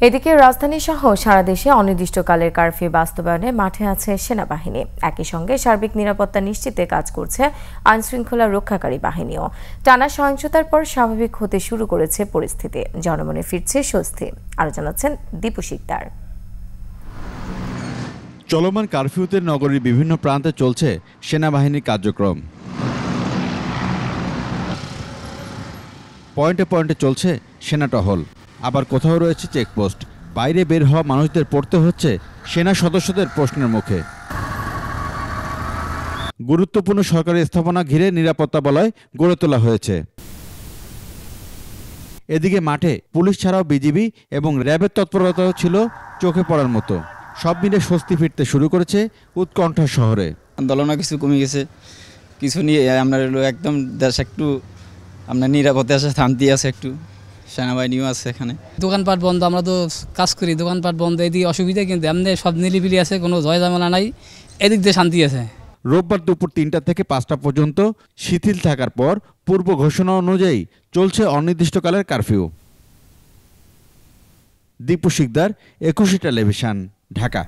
এদিকে রাজধানী সহ সারা দেশে অনির্দিষ্টকালের কারফিউ বাস্তবায়নে মাঠে আছে সেনাবাহিনী। একই সঙ্গে সার্বিক নিরাপত্তা নিশ্চিতে কাজ করছে আইনশৃঙ্খলা রক্ষাকারী বাহিনীও। টানা সহিংসতার পর স্বাভাবিক হতে শুরু করেছে পরিস্থিতি, জনমনে ফিরছে স্বস্তি। আরো জানাচ্ছেন দীপু শিকদার। চলমান কারফিউতে নগরীর বিভিন্ন প্রান্তে চলছে সেনাবাহিনীর কার্যক্রম। পয়েন্টে পয়েন্টে চলছে সেনা টহল, আবার কোথাও রয়েছে চেকপোস্ট। বাইরে বের হওয়া মানুষদের পড়তে হচ্ছে সেনা সদস্যদের প্রশ্নের মুখে। গুরুত্বপূর্ণ সরকারি স্থাপনা ঘিরে নিরাপত্তা বলয় গড়ে তোলা হয়েছে। এদিকে মাঠে পুলিশ ছাড়াও বিজিবি এবং র্যাবের তৎপরতাও ছিল চোখে পড়ার মতো। সব মিলে স্বস্তি ফিরতে শুরু করেছে উৎকণ্ঠা শহরে। আন্দোলনও কিছু কমে গেছে, কিছু নিয়ে আমরা একদম দেশ একটু আপনার নিরাপদে আছে, শান্তি আছে, একটু সেনাবাহিনীও আছে এখানে। দোকানপাট বন্ধ, আমরা তো কাজ করি, দোকানপাট বন্ধ, এদিকে অসুবিধা, কিন্তু এমনি সব নিরিবিলি আছে, কোনো জয় ঝামেলা নাই, এদিক দিয়ে শান্তি আছে। রোববার দুপুর ৩টা থেকে ৫টা পর্যন্ত শিথিল থাকার পর পূর্ব ঘোষণা অনুযায়ী চলছে অনির্দিষ্টকালের কারফিউ। দীপু শিকদার, ২১ টেলিভিশন, ঢাকা।